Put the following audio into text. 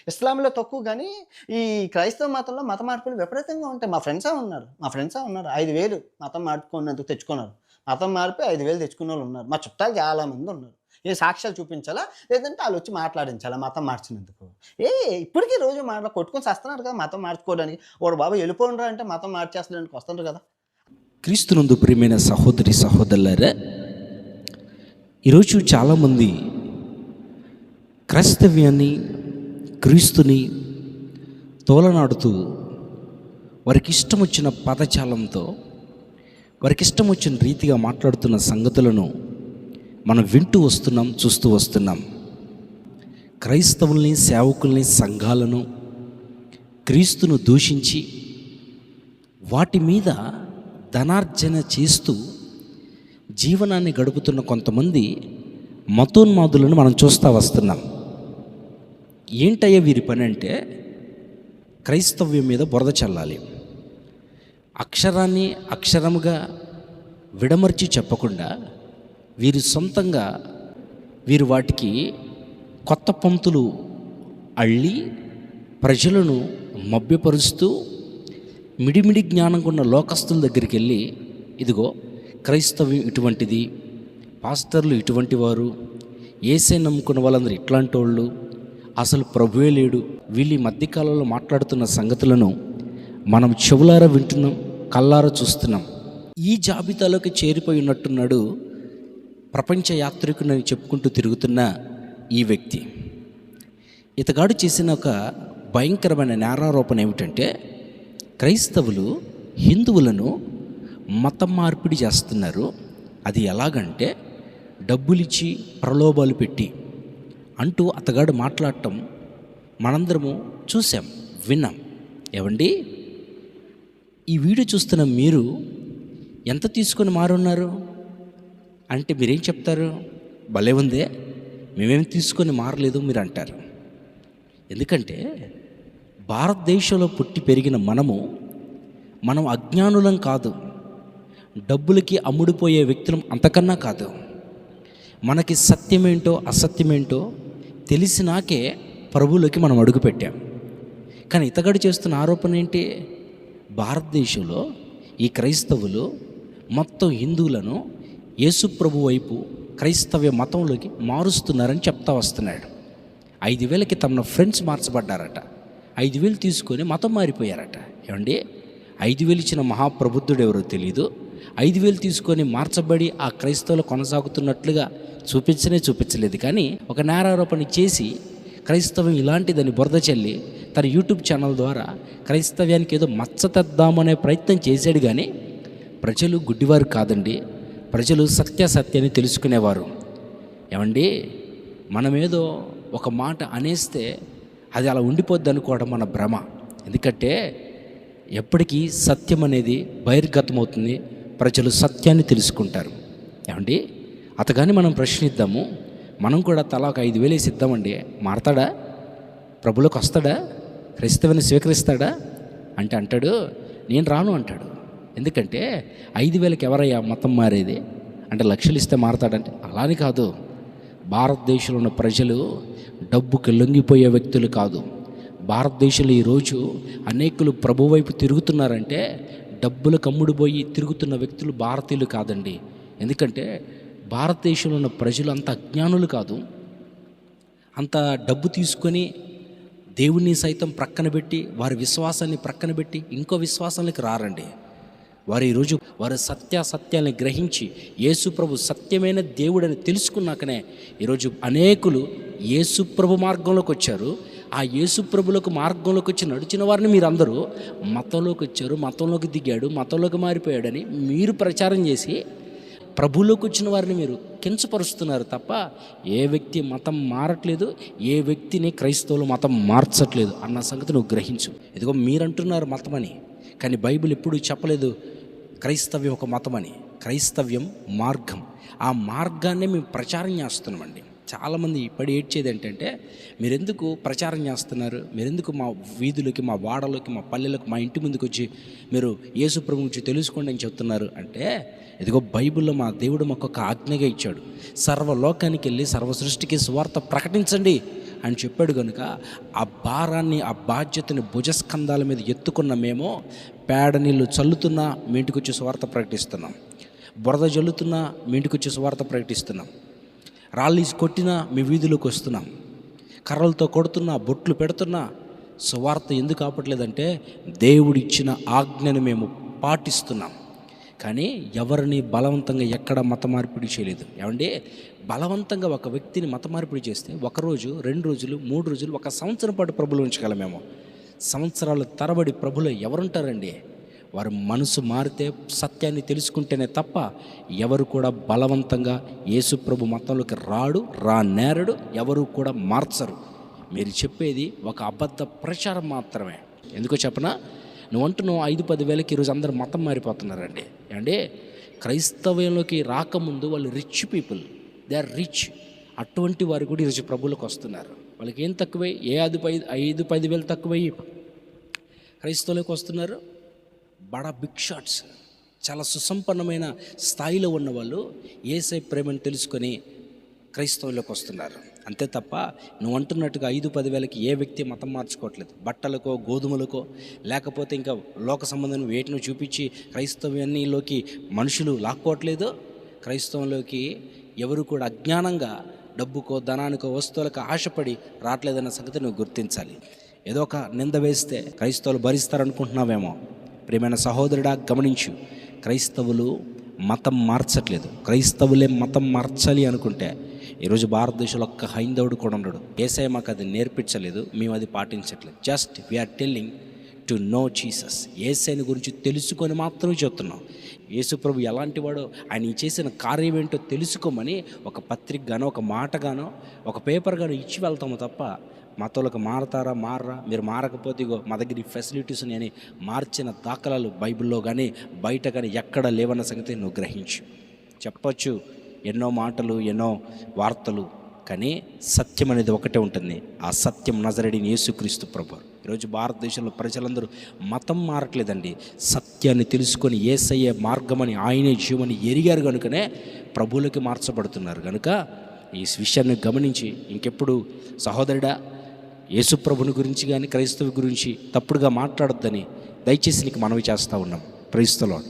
ఇస్లాంలో తక్కువ గానీ, ఈ క్రైస్తవ మతంలో మత మార్పులు విపరీతంగా ఉంటాయి. మా ఫ్రెండ్సే ఉన్నారు. 5,000 మతం మార్చుకున్నందుకు తెచ్చుకున్నారు. మతం మారిపోయి 5,000 తెచ్చుకున్నోళ్ళున్నారు. మా చుట్టాలు చాలా మందున్నారు. ఏ సాక్ష్యాలు చూపించాలా? లేదంటే ఆళ్ళొచ్చి మాట్లాడించాలా మతం మార్చినందుకు? ఇప్పటికి రోజు కొట్టుకొని సస్తున్నారు కదా! మతం మార్చుకోవడానికి. ఓడు బాబు ఎళ్ళిపోండ్రా అంటే మతం మార్చేస్తానికి వస్తుండ్రు కదా! క్రీస్తునందు ప్రియమైన సహోదరి సహోదరులారా, ఈరోజు చాలామంది క్రైస్తవ్యాన్ని, క్రీస్తుని తోలనాడుతూ వారికి ఇష్టం వచ్చిన పదజాలంతో, వారికి ఇష్టం వచ్చిన రీతిగా మాట్లాడుతున్న సంగతులను మనం వింటూ వస్తున్నాం, చూస్తూ వస్తున్నాం. క్రైస్తవుల్ని, సేవకుల్ని, సంఘాలను క్రీస్తును దూషించి వాటి మీద ధనార్జన చేస్తూ జీవనాన్ని గడుపుతున్న కొంతమంది మతోన్మాదులను మనం చూస్తూ వస్తున్నాం. ఏంటయ్యా వీరి పని అంటే, క్రైస్తవ్యం మీద బురద చల్లాలి. అక్షరాన్ని అక్షరముగా విడమర్చి చెప్పకుండా వీరు సొంతంగా వాటికి కొత్త పంక్తులు అల్లి ప్రజలను మభ్యపరుస్తూ మిడిమిడి జ్ఞానం ఉన్న లోకస్తుల దగ్గరికి వెళ్ళి, ఇదిగో క్రైస్తవ్యం ఇటువంటిది, పాస్టర్లు ఇటువంటి వారు, యేసే నమ్ముకున్న వాళ్ళందరూ ఇట్లాంటి వాళ్ళు, అసలు ప్రభువే లేడు, వీళ్ళు ఈ మధ్యకాలంలో మాట్లాడుతున్న సంగతులను మనం చెవులారా వింటున్నాం, కళ్ళారా చూస్తున్నాం. ఈ జాబితాలోకి చేరిపోయి ఉన్నట్టున్నాడు ప్రపంచ యాత్రికునని చెప్పుకుంటూ తిరుగుతున్న ఈ వ్యక్తి. ఇతగాడు చేసిన ఒక భయంకరమైన నేరారోపణ ఏమిటంటే, క్రైస్తవులు హిందువులను మతం మార్పిడి చేస్తున్నారు. అది ఎలాగంటే డబ్బులిచ్చి ప్రలోభాలు పెట్టి అంటూ అతగాడు మాట్లాడటం మనందరము చూసాం, విన్నాం. ఏవండి, ఈ వీడియో చూస్తున్న మీరు ఎంత తీసుకొని మారున్నారు అంటే మీరేం చెప్తారు? భలే ఉందే, మేమేం తీసుకొని మారలేదు మీరు అంటారు. ఎందుకంటే భారతదేశంలో పుట్టి పెరిగిన మనం అజ్ఞానులం కాదు, డబ్బులకి అమ్ముడిపోయే వ్యక్తులం అంతకన్నా కాదు. మనకి సత్యమేంటో అసత్యమేంటో తెలిసినాకే ప్రభువులోకి మనం అడుగుపెట్టాం. కానీ ఇతగాడు చేస్తున్న ఆరోపణ ఏంటి? భారతదేశంలో ఈ క్రైస్తవులు మొత్తం హిందువులను యేసు ప్రభు వైపు క్రైస్తవ్య మతంలోకి మారుస్తున్నారని చెప్తా వస్తున్నాడు. 5,000కి తమ ఫ్రెండ్స్ మార్చబడ్డారట. 5,000 తీసుకొని మతం మారిపోయారట. ఏమండి, 5,000 ఇచ్చిన మహాప్రబుద్ధుడు ఎవరో తెలీదు. 5,000 తీసుకొని మార్చబడి ఆ క్రైస్తవులు కొనసాగుతున్నట్లుగా చూపించలేదు. కానీ ఒక నేరారోపణ చేసి క్రైస్తవం ఇలాంటిదని బురద చల్లి తన యూట్యూబ్ ఛానల్ ద్వారా క్రైస్తవ్యానికి ఏదో మచ్చ తెద్దామనే ప్రయత్నం చేశాడు. కానీ ప్రజలు గుడ్డివారు కాదండి, ప్రజలు సత్యాన్ని తెలుసుకునేవారు. ఏమండి, మనమేదో ఒక మాట అనేస్తే అది అలా ఉండిపోద్ది అనుకోవడం మన భ్రమ. ఎందుకంటే ఎప్పటికీ సత్యం అనేది బహిర్గతమవుతుంది, ప్రజలు సత్యాన్ని తెలుసుకుంటారు. ఏమండి, అతగాని మనం ప్రశ్నిద్దాము, మనం కూడా తలా ఒక 5,000 వేసి ఇద్దామండి, మారతాడా? ప్రభులోకి వస్తాడా? క్రైస్తవాన్ని స్వీకరిస్తాడా అంటే అంటాడు, నేను రాను అంటాడు. ఎందుకంటే 5,000కి ఎవరయ్యా మతం మారేది అంటే లక్షలు ఇస్తే మారతాడంటే అలాని కాదు. భారతదేశంలో ఉన్న ప్రజలు డబ్బుకి లొంగిపోయే వ్యక్తులు కాదు. భారతదేశంలో ఈరోజు అనేకులు ప్రభు వైపు తిరుగుతున్నారంటే డబ్బులకు అమ్ముడుపోయి తిరుగుతున్న వ్యక్తులు భారతీయులు కాదండి. ఎందుకంటే భారతదేశంలో ఉన్న ప్రజలు అంత అజ్ఞానులు కాదు. అంత డబ్బు తీసుకొని దేవుణ్ణి సైతం ప్రక్కన పెట్టి, వారి విశ్వాసాన్ని ప్రక్కన పెట్టి ఇంకో విశ్వాసానికి రారండి. వారు ఈరోజు వారి సత్యాన్ని గ్రహించి యేసు ప్రభు సత్యమైన దేవుడని తెలుసుకున్నాకనే ఈరోజు అనేకులు యేసు ప్రభు మార్గంలోకి వచ్చారు. ఆ యేసు ప్రభులకు మార్గంలోకి వచ్చి నడిచిన వారిని మీరందరూ మతంలోకి వచ్చారు, మతంలోకి దిగాడు, మతంలోకి మారిపోయాడని మీరు ప్రచారం చేసి ప్రభువులోకి వచ్చిన వారిని మీరు కించపరుస్తున్నారు తప్ప ఏ వ్యక్తి మతం మారట్లేదు, ఏ వ్యక్తిని క్రైస్తవులు మతం మార్చట్లేదు అన్న సంగతి నువ్వు గ్రహించు. ఇదిగో మీరంటున్నారు మతం అని, కానీ బైబిల్ ఎప్పుడూ చెప్పలేదు క్రైస్తవ్యం ఒక మతం అని. క్రైస్తవ్యం మార్గం. ఆ మార్గాన్నే మేము ప్రచారం చేస్తున్నామండి. చాలామంది పడి ఏడ్చేది ఏంటంటే, మీరెందుకు ప్రచారం చేస్తున్నారు, మీరెందుకు మా వీధులకి, మా వాడలోకి, మా పల్లెలకు, మా ఇంటి ముందుకు వచ్చి మీరు యేసు ప్రభు గురించి తెలుసుకోండి అని చెప్తున్నారు అంటే, ఇదిగో బైబిల్లో మా దేవుడు మాకు ఒక ఆజ్ఞగా ఇచ్చాడు, సర్వలోకానికి వెళ్ళి సర్వ సృష్టికి సువార్త ప్రకటించండి అని చెప్పాడు కనుక ఆ భారాన్ని, ఆ బాధ్యతని భుజస్కంధాల మీద ఎత్తుకున్న మేము పేడ నీళ్ళు చల్లుతున్నా మీ ఇంటికి వచ్చి సువార్త ప్రకటిస్తున్నాం, బురద జల్లుతున్నా మీ ఇంటికి వచ్చి సువార్త ప్రకటిస్తున్నాం, రాళ్ళు కొట్టినా మీ వీధిలోకి వస్తున్నాం, కర్రలతో కొడుతున్నా, బొట్లు పెడుతున్నా సువార్త ఎందుకు ఆపట్లేదంటే దేవుడిచ్చిన ఆజ్ఞను మేము పాటిస్తున్నాం. కానీ ఎవరిని బలవంతంగా ఎక్కడ మత మార్పిడి చేయలేదు. ఏమంటే బలవంతంగా ఒక వ్యక్తిని మత మార్పిడి చేస్తే 1 రోజు, 2 రోజులు, 3 రోజులు, 1 సంవత్సరం పాటు ప్రభులు ఉంచగలమేమో. సంవత్సరాల తరబడి ప్రభులు ఎవరుంటారండి? వారి మనసు మారితే, సత్యాన్ని తెలుసుకుంటేనే తప్ప ఎవరు కూడా బలవంతంగా యేసుప్రభు మతంలోకి రానేరడు, ఎవరు కూడా మార్చరు. మీరు చెప్పేది ఒక అబద్ధ ప్రచారం మాత్రమే. ఎందుకో చెప్పనా? నువ్వు అంటున్నావు 5-10 వేలకి ఈరోజు అందరూ మతం మారిపోతున్నారండి. అంటే క్రైస్తవంలోకి రాకముందు వాళ్ళు rich people, they are rich. అటువంటి వారు కూడా ఈరోజు ప్రభువులకు వస్తున్నారు. వాళ్ళకి ఏం తక్కువై, 5-10 వేలు తక్కువై క్రైస్తవులకు వస్తున్నారు. బడా బిగ్ షాట్స్, చాలా సుసంపన్నమైన స్థాయిలో ఉన్నవాళ్ళు యేసయ్య ప్రేమను తెలుసుకొని క్రైస్తవులకు వస్తున్నారు. అంతే తప్ప నువ్వు అంటున్నట్టుగా 5-10 వేలకి ఏ వ్యక్తి మతం మార్చుకోవట్లేదు. బట్టలకో, గోధుమలకో, లేకపోతే ఇంకా లోక సంబంధం వేటిని చూపించి క్రైస్తవ్యాన్నిలోకి మనుషులు లాక్కోవట్లేదు. క్రైస్తవంలోకి ఎవరు కూడా అజ్ఞానంగా డబ్బుకో, ధనానికో, వస్తువులకు ఆశపడి రావట్లేదన్న సంగతి నువ్వు గుర్తించాలి. ఏదో ఒక నింద వేస్తే క్రైస్తవులు భరిస్తారనుకుంటున్నావేమో. ప్రియమైన సహోదరుడా, గమనించు, క్రైస్తవులు మతం మార్చట్లేదు. క్రైస్తవులే మతం మార్చాలి అనుకుంటే ఈరోజు భారతదేశంలో ఒక్క హైందవుడు కూడా ఉండడు. యేసయ్య మాకు అది నేర్పించలేదు, మేము అది పాటించట్లేదు. Just we are telling to know Jesus. యేసయ్యని గురించి తెలుసుకొని మాత్రమే చెప్తున్నాం. యేసుప్రభు ఎలాంటి వాడో, ఆయన చేసిన కార్యం ఏంటో తెలుసుకోమని ఒక పత్రిక గానో, ఒక మాట గానో, ఒక పేపర్ గానో ఇచ్చి వెళ్తాము తప్ప మతోళ్ళకి మారతారా, మారరా, మీరు మారకపోతే ఇగో మా దగ్గర ఈ ఫెసిలిటీస్ అని మార్చిన దాఖలాలు బైబిల్లో కానీ బయట కానీ ఎక్కడ లేవన్న సంగతి నువ్వు గ్రహించు. చెప్పచ్చు ఎన్నో మాటలు, ఎన్నో వార్తలు, కానీ సత్యం అనేది ఒకటే ఉంటుంది. ఆ సత్యం నజరేయుడైన యేసుక్రీస్తు ప్రభువు. ఈరోజు భారతదేశంలో ప్రజలందరూ మతం మారట్లేదండి, సత్యాన్ని తెలుసుకొని యేసయ్య మార్గమని, ఆయనే జీవని ఎరిగారు కనుకనే ప్రభువులకి మార్చబడుతున్నారు. కనుక ఈ విషయాన్ని గమనించి ఇంకెప్పుడు సహోదరుడా యేసుప్రభుని గురించి కానీ క్రైస్తవు గురించి తప్పుడుగా మాట్లాడొద్దని దయచేసి నీకు మనవి చేస్తూ ఉన్నాం. Praise the lord.